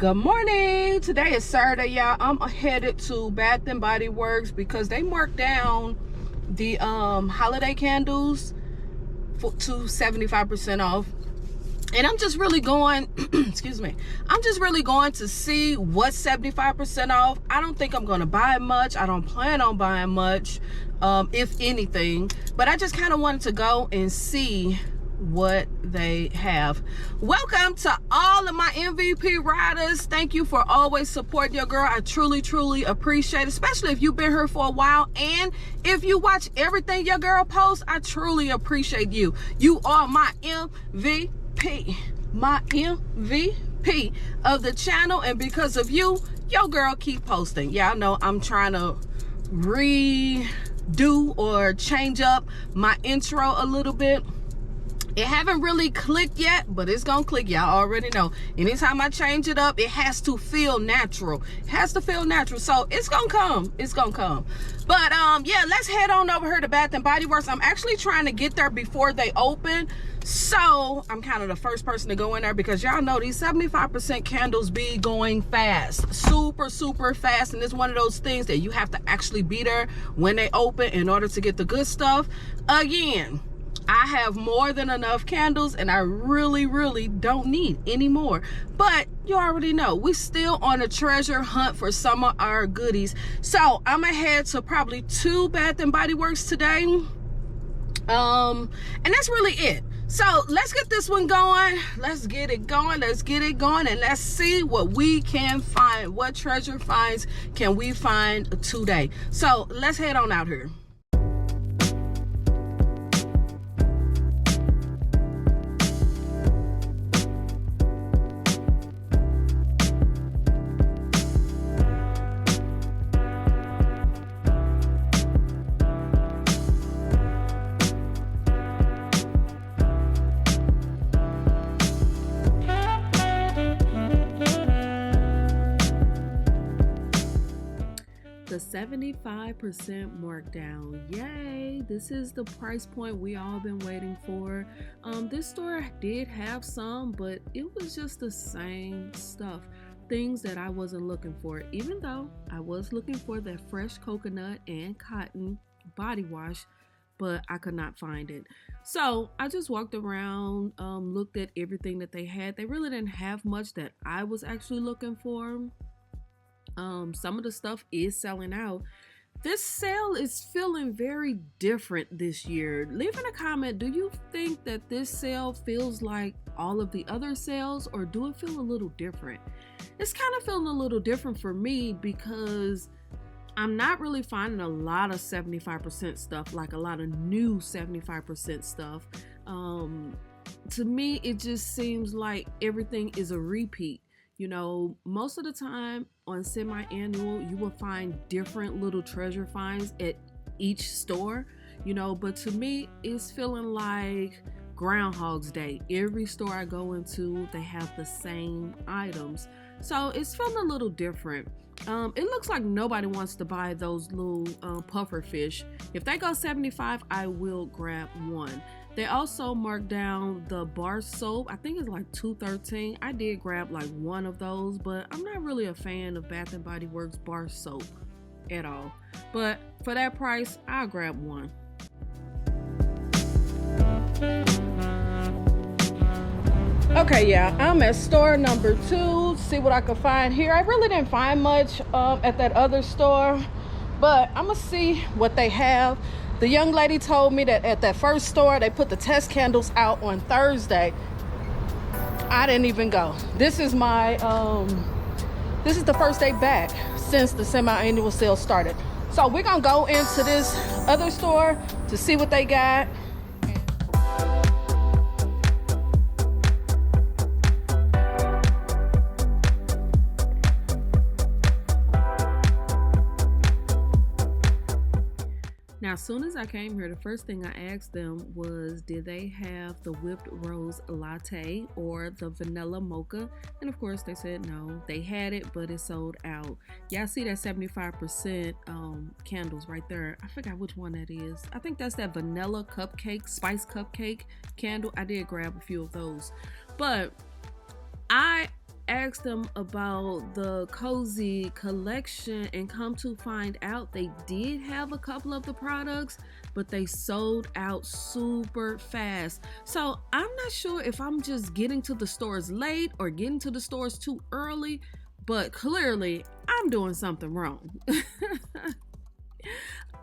Good morning. Today is Saturday, y'all. I'm headed to Bath and Body Works because they marked down the holiday candles to 75% off. And I'm just really going, excuse me, I'm just really going to see what's 75% off. I don't think I'm going to buy much. I don't plan on buying much, if anything. But I just kind of wanted to go and see what they have. Welcome to all of my MVP riders. Thank you for always supporting your girl. I truly appreciate it, especially if you've been here for a while, and if you watch everything your girl posts. I truly appreciate you. You are my MVP of the channel, and because of you, your girl keep posting. Y'all know I'm trying to redo or change up my intro a little bit. It haven't really clicked yet, but it's gonna click. Y'all already know. Anytime I change it up, it has to feel natural. It has to feel natural. So it's gonna come. It's gonna come. But yeah, let's head on over here to Bath and Body Works. I'm actually trying to get there before they open. So I'm kind of the first person to go in there because y'all know these 75% candles be going fast. Super fast. And it's one of those things that you have to actually be there when they open in order to get the good stuff. Again, I have more than enough candles and I really don't need any more. But you already know, we still on a treasure hunt for some of our goodies. So I'm gonna head to probably 2 Bath and Body Works today. And that's really it. So let's get this one going. Let's get it going. And let's see what we can find. What treasure finds can we find today? So let's head on out here. The 75% markdown. Yay, this is the price point we all been waiting for. This store did have some, but it was just the same stuff, things that I wasn't looking for, even though I was looking for that fresh coconut and cotton body wash, but I could not find it. So I just walked around, looked at everything that they had. They really didn't have much that I was actually looking for. Some of the stuff is selling out. This sale is feeling very different this year. Leave in a comment, do you think that this sale feels like all of the other sales, or do it feel a little different? It's kind of feeling a little different for me because I'm not really finding a lot of 75% stuff, like a lot of new 75% stuff. To me, it just seems like everything is a repeat. You know, most of the time on semi-annual, you will find different little treasure finds at each store, you know, but to me, it's feeling like Groundhog's Day. Every store I go into, they have the same items. So it's feeling a little different. It looks like nobody wants to buy those little puffer fish. If they go 75, I will grab one. They also marked down the bar soap. I think it's like $2.13. I did grab like one of those, but I'm not really a fan of Bath and Body Works bar soap at all. But for that price, I'll grab one. Okay, yeah, I'm at store number 2. See what I can find here. I really didn't find much at that other store, but I'm gonna see what they have. The young lady told me that at that first store, they put the test candles out on Thursday. I didn't even go. This is my, this is the first day back since the semi-annual sale started. So we're gonna go into this other store to see what they got. Now, as soon as I came here, the first thing I asked them was, did they have the whipped rose latte or the vanilla mocha? And of course, they said no. They had it, but it sold out. Y'all see that 75% candles right there. I forgot which one that is. I think that's that vanilla cupcake, spice cupcake candle. I did grab a few of those. But I asked them about the cozy collection, and come to find out they did have a couple of the products, but they sold out super fast. So I'm not sure if I'm just getting to the stores late or getting to the stores too early, but clearly I'm doing something wrong.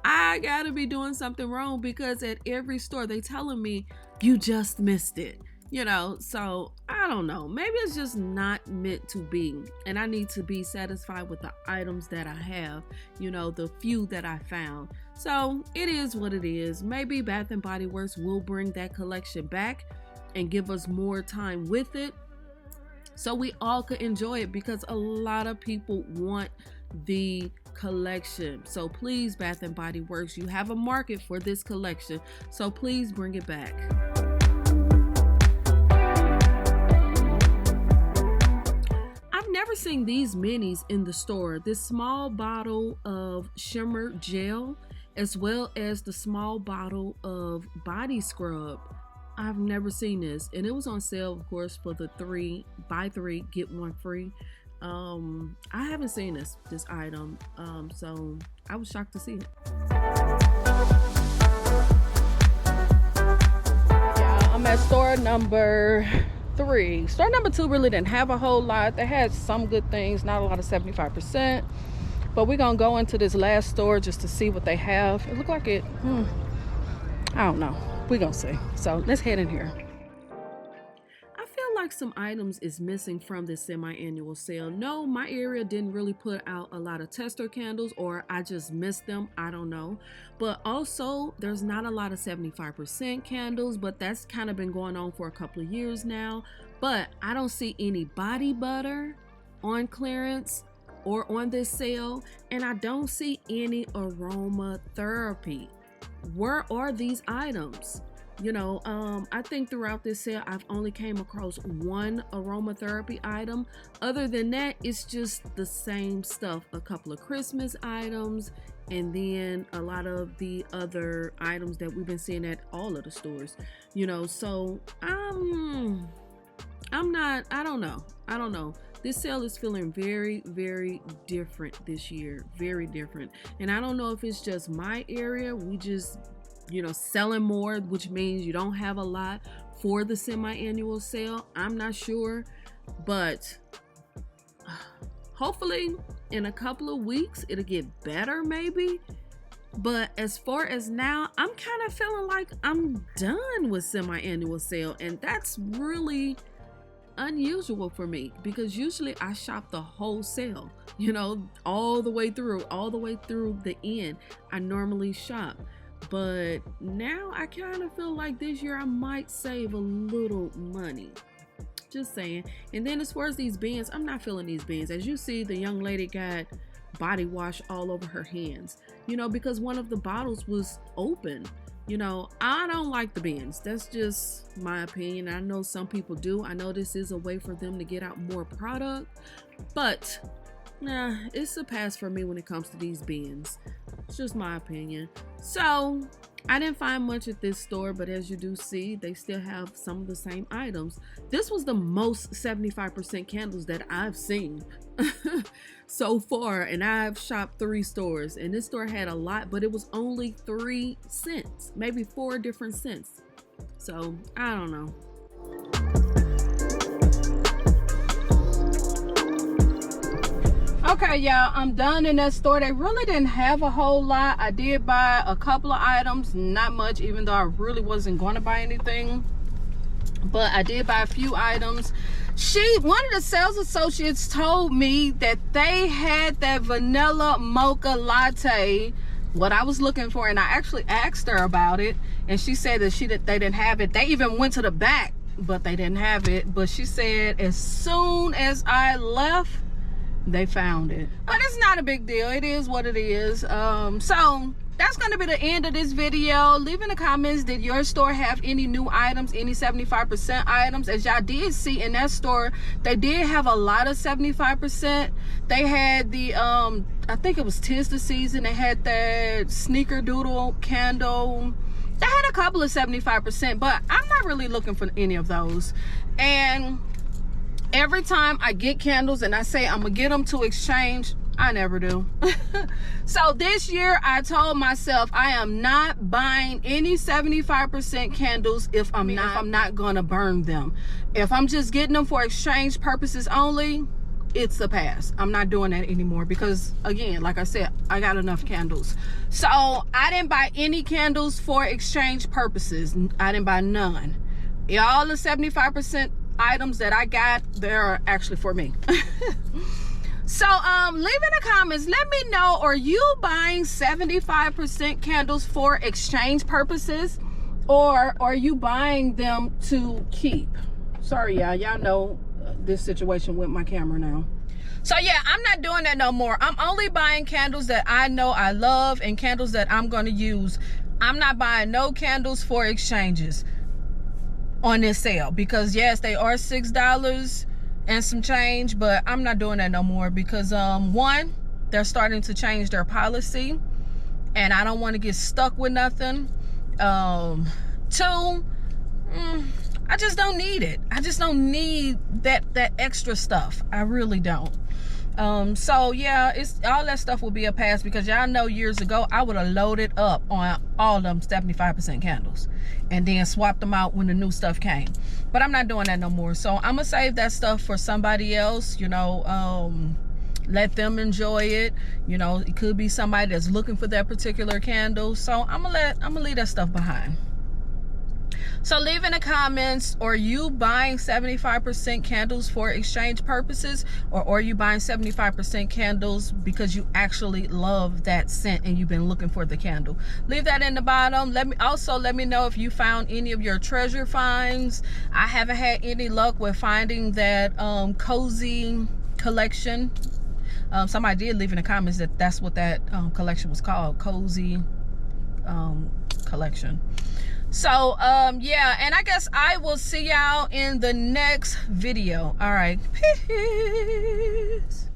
I gotta be doing something wrong, because at every store they telling me you just missed it, you know. So I don't know, maybe it's just not meant to be, and I need to be satisfied with the items that I have, you know, the few that I found. So it is what it is. Maybe Bath and Body Works will bring that collection back and give us more time with it so we all could enjoy it, because a lot of people want the collection. So please, Bath and Body Works, you have a market for this collection, so please bring it back. I've never seen these minis in the store. This small bottle of shimmer gel, as well as the small bottle of body scrub. I've never seen this, and it was on sale, of course, for the buy 3 get 1 free. I haven't seen this item, so I was shocked to see it. Yeah, I'm at store number 3. Store number 2 really didn't have a whole lot. They had some good things, not a lot of 75%, but we're gonna go into this last store just to see what they have. It looked like it, I don't know, we're gonna see. So let's head in here. Like some items is missing from this semi-annual sale. No, my area didn't really put out a lot of tester candles, or I just missed them, I don't know. But also there's not a lot of 75% candles, but that's kind of been going on for a couple of years now. But I don't see any body butter on clearance or on this sale, and I don't see any aromatherapy. Where are these items? You know, I think throughout this sale, I've only came across one aromatherapy item. Other than that, it's just the same stuff. A couple of Christmas items, and then a lot of the other items that we've been seeing at all of the stores. You know, so I don't know. This sale is feeling very, very different this year. Very different. And I don't know if it's just my area. We just, you know, selling more, which means you don't have a lot for the semi-annual sale. I'm not sure, but hopefully in a couple of weeks it'll get better, maybe. But as far as now, I'm kind of feeling like I'm done with semi-annual sale, and that's really unusual for me, because usually I shop the whole sale, you know, all the way through the end. I normally shop. But now I kind of feel like this year I might save a little money. Just saying. And then as far as these bins, I'm not feeling these bins. As you see, the young lady got body wash all over her hands, you know, because one of the bottles was open. You know, I don't like the bins. That's just my opinion. I know some people do. I know this is a way for them to get out more product, but nah, it's a pass for me when it comes to these bins. It's just my opinion. So I didn't find much at this store, but as you do see, they still have some of the same items. This was the most 75% candles that I've seen so far, and I've shopped 3 stores, and this store had a lot, but it was only 3 cents, maybe 4 different scents. So I don't know. Okay, y'all, I'm done in that store. They really didn't have a whole lot. I did buy a couple of items, not much, even though I really wasn't going to buy anything, but I did buy a few items. One of the sales associates told me that they had that vanilla mocha latte, what I was looking for, and I actually asked her about it, and she said that they didn't have it. They even went to the back, but they didn't have it. But she said as soon as I left, they found it. But it's not a big deal. It is what it is. So that's going to be the end of this video. Leave in the comments, did your store have any new items, any 75% items? As y'all did see in that store, they did have a lot of 75%. They had the I think it was 'tis the season. They had that sneaker doodle candle. They had a couple of 75%, but I'm not really looking for any of those. And Every time I get candles and I say I'm gonna get them to exchange, I never do. So this year I told myself I am not buying any 75% candles if I'm not gonna burn them. If I'm just getting them for exchange purposes only, it's a pass. I'm not doing that anymore because, again, like I said, I got enough candles. So I didn't buy any candles for exchange purposes. I didn't buy none. All the 75% items that I got, they're actually for me. So leave in the comments, let me know, are you buying 75% candles for exchange purposes, or are you buying them to keep? Sorry, y'all know this situation with my camera now. So yeah, I'm not doing that no more. I'm only buying candles that I know I love and candles that I'm going to use. I'm not buying no candles for exchanges on this sale, because yes, they are $6 and some change, but I'm not doing that no more because one, they're starting to change their policy and I don't want to get stuck with nothing. Two, I just don't need it. I just don't need that extra stuff. I really don't. So yeah, it's all that stuff will be a pass, because y'all know years ago I would have loaded up on all them 75% candles and then swapped them out when the new stuff came. But I'm not doing that no more. So I'm gonna save that stuff for somebody else, you know. Let them enjoy it. You know, it could be somebody that's looking for that particular candle. So I'm gonna leave that stuff behind. So leave in the comments, are you buying 75% candles for exchange purposes, or are you buying 75% candles because you actually love that scent and you've been looking for the candle? Leave that in the bottom. Let me know if you found any of your treasure finds. I haven't had any luck with finding that cozy collection. Somebody did leave in the comments that that's what that collection was called, cozy collection. So yeah, and I guess I will see y'all in the next video. All right, peace.